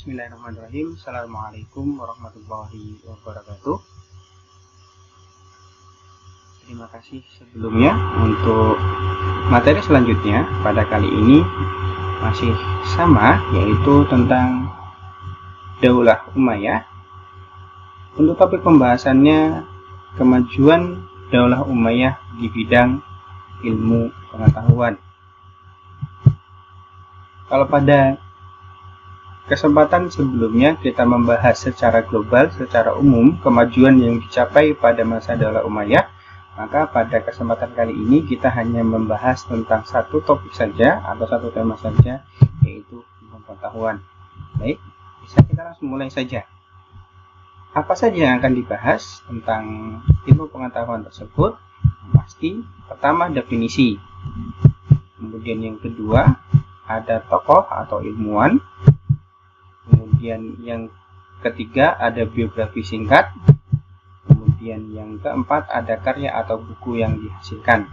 Bismillahirrahmanirrahim. Assalamualaikum warahmatullahi wabarakatuh. Terima kasih sebelumnya untuk materi selanjutnya. Pada kali ini masih sama, yaitu tentang Daulah Umayyah. Untuk topik pembahasannya, kemajuan Daulah Umayyah di bidang ilmu pengetahuan. Kalau pada kesempatan sebelumnya kita membahas secara global, secara umum, kemajuan yang dicapai pada masa Daulah Umayyah, maka pada kesempatan kali ini kita hanya membahas tentang satu topik saja atau satu tema saja, yaitu ilmu pengetahuan. Baik, bisa kita langsung mulai saja. Apa saja yang akan dibahas tentang ilmu pengetahuan tersebut? Pasti pertama definisi, kemudian yang kedua ada tokoh atau ilmuwan, kemudian yang ketiga ada biografi singkat, kemudian yang keempat ada karya atau buku yang dihasilkan.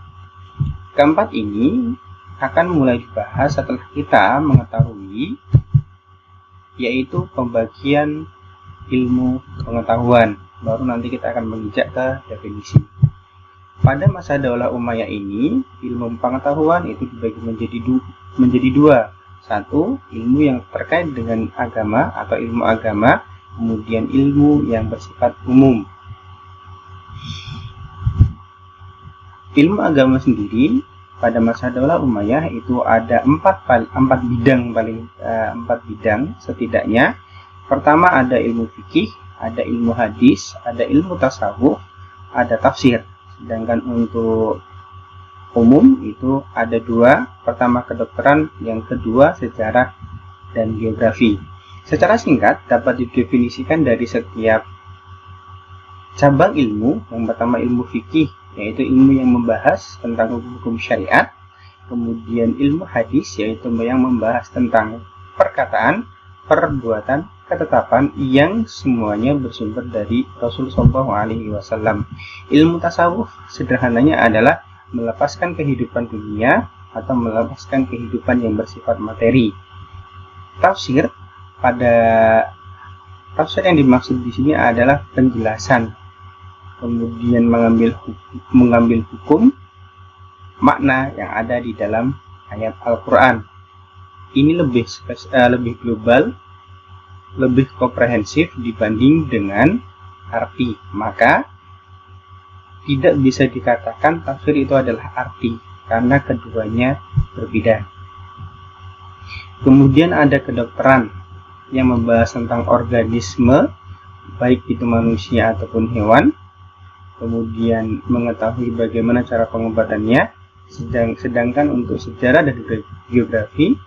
Keempat ini akan mulai dibahas setelah kita mengetahui, yaitu pembagian ilmu pengetahuan. Baru nanti kita akan menginjak ke definisi. Pada masa Daulah Umayyah ini, ilmu pengetahuan itu dibagi menjadi dua. Satu, ilmu yang terkait dengan agama atau ilmu agama, kemudian ilmu yang bersifat umum. Ilmu agama sendiri pada masa Daulah Umayyah itu ada empat bidang setidaknya. Pertama ada ilmu fikih, ada ilmu hadis, ada ilmu tasawuf, ada tafsir. Sedangkan untuk umum itu ada dua, pertama kedokteran, yang kedua sejarah dan geografi. Secara singkat dapat didefinisikan dari setiap cabang ilmu. Yang pertama ilmu fikih, yaitu ilmu yang membahas tentang hukum syariat. Kemudian ilmu hadis, yaitu yang membahas tentang perkataan, perbuatan, ketetapan yang semuanya bersumber dari Rasulullah SAW. Ilmu tasawuf sederhananya adalah melepaskan kehidupan dunia atau melepaskan kehidupan yang bersifat materi. Tafsir yang dimaksud di sini adalah penjelasan, kemudian mengambil hukum, makna yang ada di dalam ayat Al-Quran. Ini lebih global, lebih komprehensif dibanding dengan arti. Maka tidak bisa dikatakan tafsir itu adalah arti, karena keduanya berbeda. Kemudian ada kedokteran yang membahas tentang organisme, baik itu manusia ataupun hewan. Kemudian mengetahui bagaimana cara pengobatannya. Sedangkan untuk sejarah dan geografi,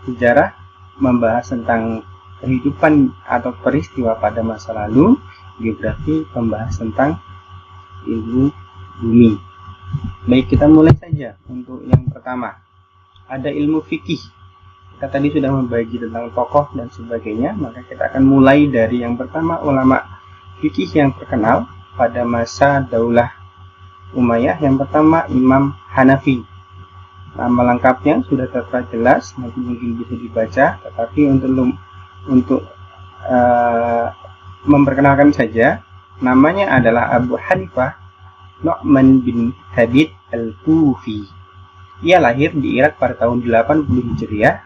sejarah membahas tentang kehidupan atau peristiwa pada masa lalu, geografi membahas tentang ilmu bumi. Baik, kita mulai saja. Untuk yang pertama ada ilmu fikih. Kita tadi sudah membagi tentang tokoh dan sebagainya, maka kita akan mulai dari yang pertama, ulama fikih yang terkenal pada masa Daulah Umayyah. Yang pertama Imam Hanafi. Nama lengkapnya sudah tertera jelas, nanti mungkin bisa dibaca, tetapi untuk memperkenalkan saja, namanya adalah Abu Hanifah Nu'man bin Thabit Al-Kufi. Ia lahir di Irak pada tahun 80 Hijriah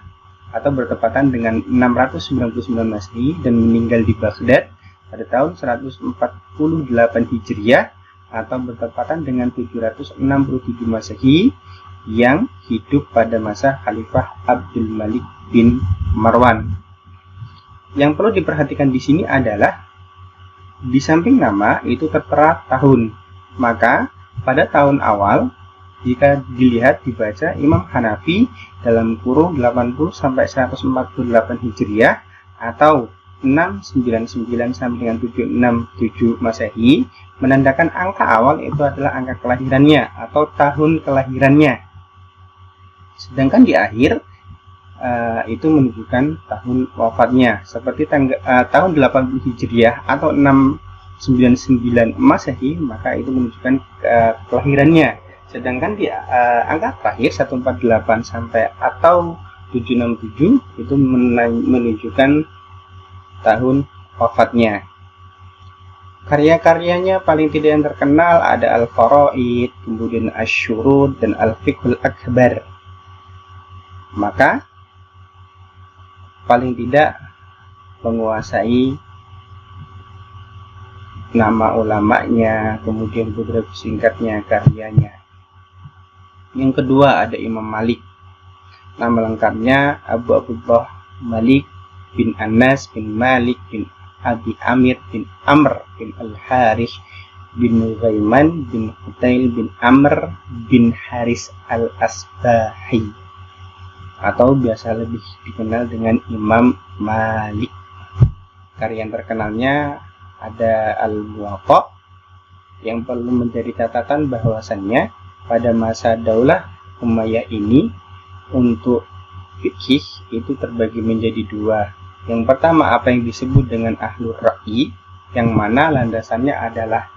atau bertepatan dengan 699 Masehi dan meninggal di Baghdad pada tahun 148 Hijriah atau bertepatan dengan 767 Masehi, yang hidup pada masa Khalifah Abdul Malik bin Marwan. Yang perlu diperhatikan di sini adalah di samping nama itu tertera tahun. Maka pada tahun awal jika dilihat dibaca Imam Hanafi dalam kurung 80 sampai 148 Hijriah atau 699 sampai dengan 767 Masehi, menandakan angka awal itu adalah angka kelahirannya atau tahun kelahirannya. Sedangkan di akhir itu menunjukkan tahun wafatnya, seperti tahun 80 Hijriah atau 699 Masehi, maka itu menunjukkan kelahirannya. Sedangkan di angka terakhir 148 sampai atau 767 itu menunjukkan tahun wafatnya. Karya-karyanya paling tidak yang terkenal ada Al-Faraid, kemudian Asy-Syurud, dan Al-Fiqhul Akbar. Maka paling tidak menguasai nama ulamanya, kemudian beberapa singkatnya karyanya. Yang kedua ada Imam Malik. Nama lengkapnya Abu Abdullah Malik bin Anas bin Malik bin Abi Amir bin Amr bin Al-Harith bin Nughaiman bin Hutail bin Amr bin Haris Al-Asbahi, atau biasa lebih dikenal dengan Imam Malik. Karya yang terkenalnya ada Al-Muwatta, yang perlu menjadi catatan bahwasannya pada masa Daulah Umayyah ini untuk fikih itu terbagi menjadi dua. Yang pertama apa yang disebut dengan Ahlur Ra'yi, yang mana landasannya adalah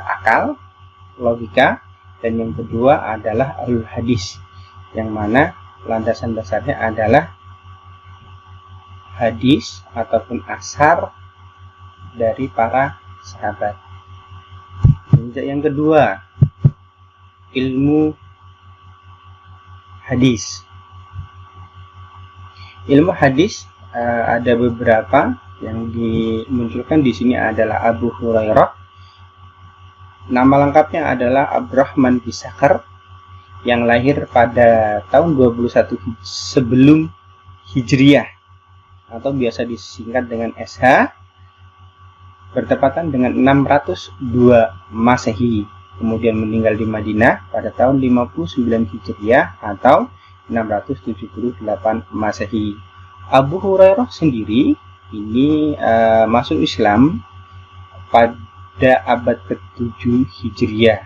akal, logika, dan yang kedua adalah Ahlul Hadis, yang mana landasan dasarnya adalah hadis ataupun ashar dari para sahabat. Yang kedua, ilmu hadis. Ilmu hadis ada beberapa yang dimunculkan di sini adalah Abu Hurairah. Nama lengkapnya adalah Abdurrahman bin Sakhar, yang lahir pada tahun 21 sebelum Hijriah atau biasa disingkat dengan SH, bertepatan dengan 602 Masehi. Kemudian meninggal di Madinah pada tahun 59 Hijriah atau 678 Masehi. Abu Hurairah sendiri ini masuk Islam pada abad ke-7 Hijriah,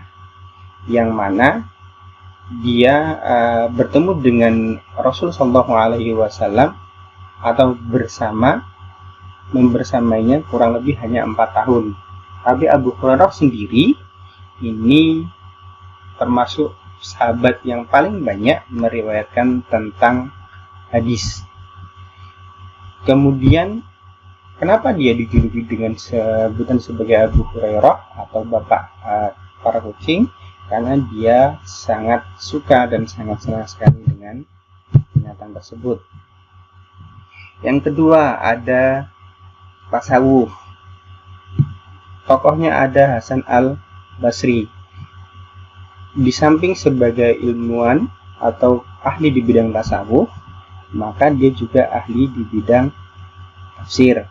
yang mana dia bertemu dengan Rasul Shallallahu Alaihi Wasallam atau membersamainya kurang lebih hanya 4 tahun. Tapi Abu Hurairah sendiri ini termasuk sahabat yang paling banyak meriwayatkan tentang hadis. Kemudian kenapa dia dijuluki dengan sebutan sebagai Abu Hurairah atau bapak para kucing? Karena dia sangat suka dan sangat senang sekali dengan binatang tersebut. Yang kedua ada tasawuf. Tokohnya ada Hasan Al-Basri. Di samping sebagai ilmuwan atau ahli di bidang tasawuf, maka dia juga ahli di bidang tafsir.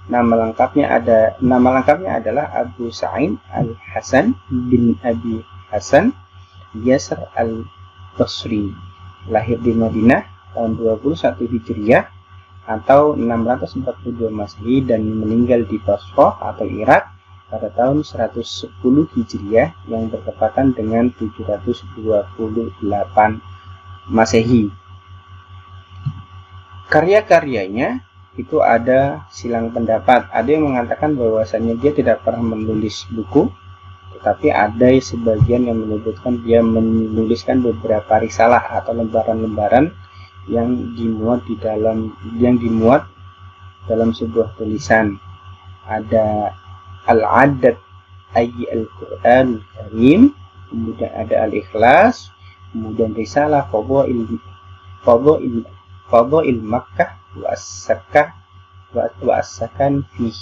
Nama lengkapnya adalah Abu Sa'id Al-Hasan bin Abi Hasan Yasr Al-Basri. Lahir di Madinah tahun 21 Hijriah atau 642 Masehi dan meninggal di Basrah atau Irak pada tahun 110 Hijriah yang bertepatan dengan 728 Masehi. Karya-karyanya itu ada silang pendapat. Ada yang mengatakan bahwasannya dia tidak pernah menulis buku, tetapi ada sebagian yang menyebutkan dia menuliskan beberapa risalah atau lembaran-lembaran yang dimuat dalam sebuah tulisan. Ada Al-Adad Ayy Al-Quran Karim, kemudian ada Al-Ikhlas, kemudian risalah Fadhail Makkah wa as-sakan fih.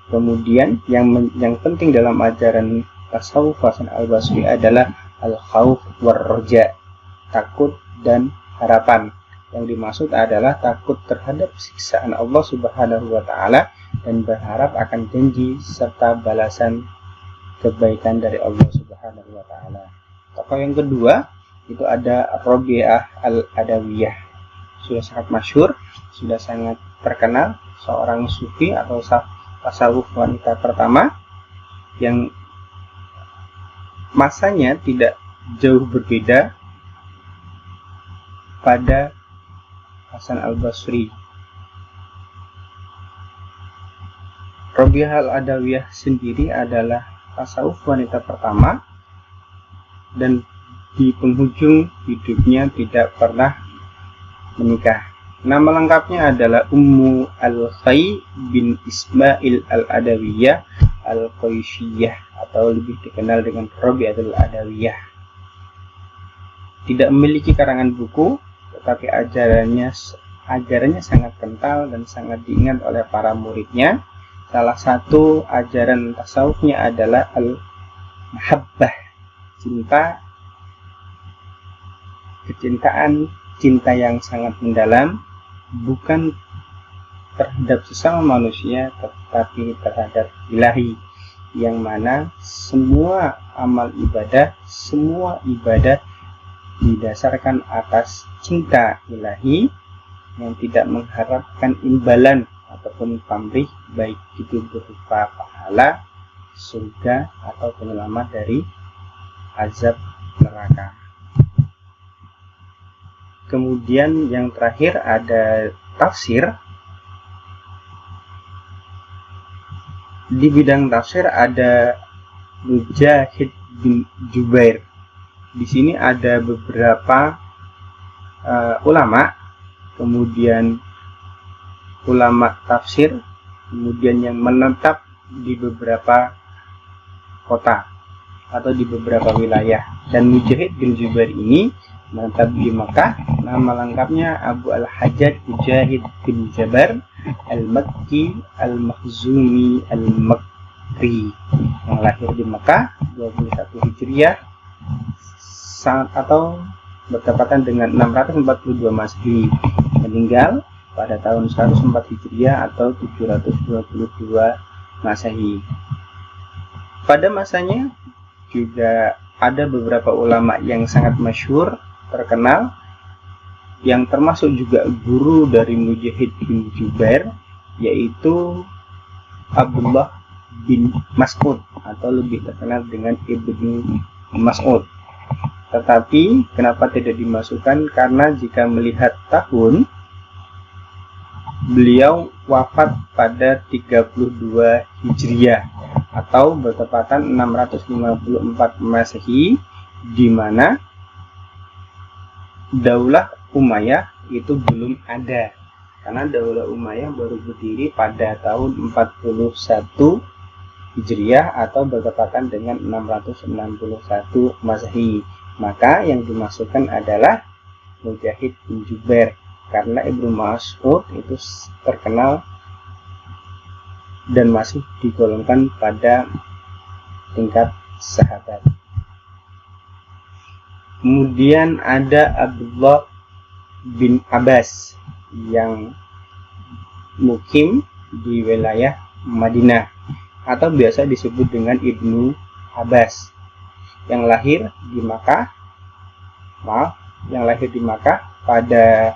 Kemudian yang penting dalam ajaran tasawuf Hasan Al-Basri adalah al-khauf war-raja, takut dan harapan. Yang dimaksud adalah takut terhadap siksaan Allah Subhanahu wa taala dan berharap akan janji serta balasan kebaikan dari Allah Subhanahu wa taala. Tokoh yang kedua itu ada Rabi'ah Al-Adawiyah. Sudah sangat masyhur, sudah sangat terkenal, seorang sufi atau tasawuf wanita pertama yang masanya tidak jauh berbeda pada Hasan Al-Basri. Rabi'ah Al-Adawiyah sendiri adalah tasawuf wanita pertama dan di penghujung hidupnya tidak pernah menikah. Nama lengkapnya adalah Ummu Al-Khay bin Ismail Al-Adawiyah Al-Qaisyiyah, atau lebih dikenal dengan Rabi'atul Adawiyah. Tidak memiliki karangan buku, tetapi ajarannya sangat kental dan sangat diingat oleh para muridnya. Salah satu ajaran tasawufnya adalah al-mahabbah, cinta yang sangat mendalam, bukan terhadap sesama manusia tetapi terhadap ilahi, yang mana semua amal ibadah, semua ibadah didasarkan atas cinta ilahi yang tidak mengharapkan imbalan ataupun pamrih, baik itu berupa pahala, surga, atau penyelamat dari azab neraka. Kemudian yang terakhir ada tafsir. Di bidang tafsir ada Mujahid bin Jubair. Di sini ada beberapa ulama, kemudian ulama tafsir, kemudian yang menetap di beberapa kota atau di beberapa wilayah. Dan Mujahid bin Jubair ini menetap di Mekah. Nama lengkapnya Abu Al-Hajjaj Mujahid bin Jabar Al-Makki Al-Makhzumi Al-Makri, yang lahir di Mekah 21 Hijriah atau bertepatan dengan 642 Masehi, meninggal pada tahun 104 Hijriah atau 722 Masehi. Pada masanya juga ada beberapa ulama yang sangat masyhur, terkenal, yang termasuk juga guru dari Mujahid bin Jubair, yaitu Abdullah bin Mas'ud, atau lebih terkenal dengan Ibnu Mas'ud. Tetapi kenapa tidak dimasukkan? Karena jika melihat tahun, beliau wafat pada 32 Hijriah atau bertepatan 654 Masehi, di mana Daulah Umayyah itu belum ada, karena Daulah Umayyah baru berdiri pada tahun 41 Hijriah atau bertepatan dengan 661 Masehi. Maka yang dimasukkan adalah Mujahid bin Jubair, karena Ibnu Mas'ud itu terkenal dan masih digolongkan pada tingkat sahabat. Kemudian ada Abdullah bin Abbas yang mukim di wilayah Madinah, atau biasa disebut dengan Ibnu Abbas, yang lahir di Makkah pada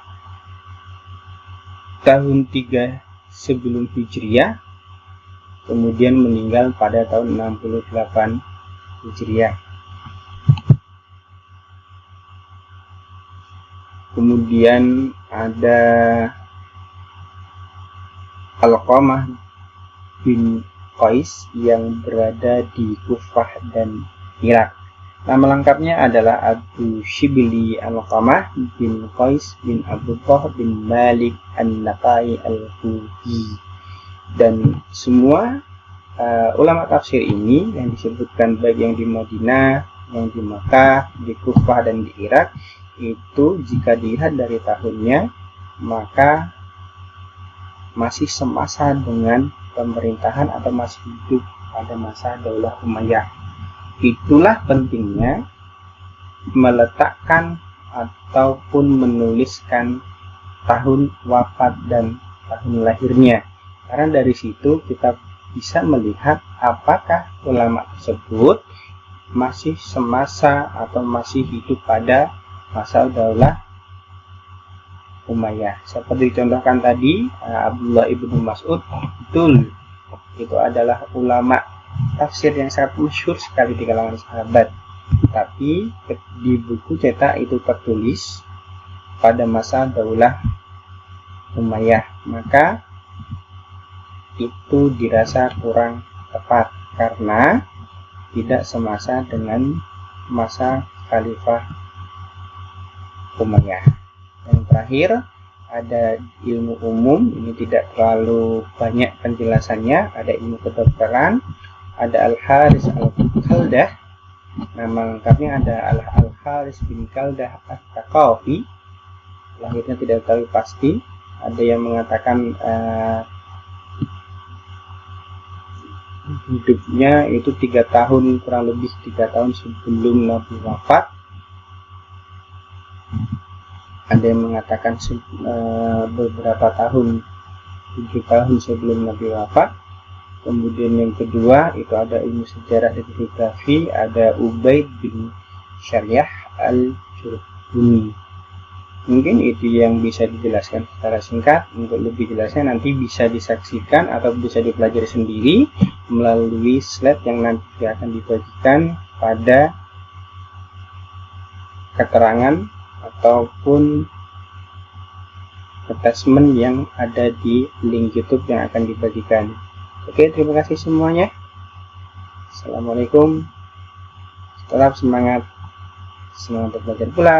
tahun 3 sebelum Hijriah, kemudian meninggal pada tahun 68 Hijriah. Kemudian ada Alqamah bin Qais yang berada di Kufah dan Irak. Nama lengkapnya adalah Abu Shibli Alqamah bin Qais bin Abdullah bin Malik An-Naqai Al-Kufi. Dan semua ulama tafsir ini yang disebutkan, baik yang di Madinah, yang di Makkah, di Kufah, dan di Irak, itu jika dilihat dari tahunnya, maka masih semasa dengan pemerintahan atau masih hidup pada masa Daulah Umayyah. Itulah pentingnya meletakkan ataupun menuliskan tahun wafat dan tahun lahirnya, karena dari situ kita bisa melihat apakah ulama tersebut masih semasa atau masih hidup pada masa Daulah Umayyah. Seperti dicontohkan tadi, Abdullah ibnu Mas'ud, betul, itu adalah ulama tafsir yang sangat masyhur sekali di kalangan sahabat. Tapi di buku cetak itu tertulis pada masa Daulah Umayyah, maka itu dirasa kurang tepat karena tidak semasa dengan masa Khalifah Umayyah. Yang terakhir ada ilmu umum, ini tidak terlalu banyak penjelasannya. Ada ilmu kedokteran, ada Al-Haris Al-Kaldah, nama lengkapnya ada Al-Haris bin Kaldah At-Taqafi, lahirnya tidak tahu pasti. Ada yang mengatakan hidupnya itu 3 tahun, kurang lebih 3 tahun sebelum Nabi wafat. Ada yang mengatakan beberapa tahun, 7 tahun sebelum Nabi wafat. Kemudian yang kedua itu ada ilmu sejarah dan geografi, ada Ubaid bin Syariah Al-Jurhumi. Mungkin itu yang bisa dijelaskan secara singkat. Untuk lebih jelasnya nanti bisa disaksikan atau bisa dipelajari sendiri melalui slide yang nanti akan dibagikan pada keterangan ataupun attachment yang ada di link YouTube yang akan dibagikan. Oke, terima kasih semuanya. Assalamualaikum. Tetap semangat. Semangat belajar pula.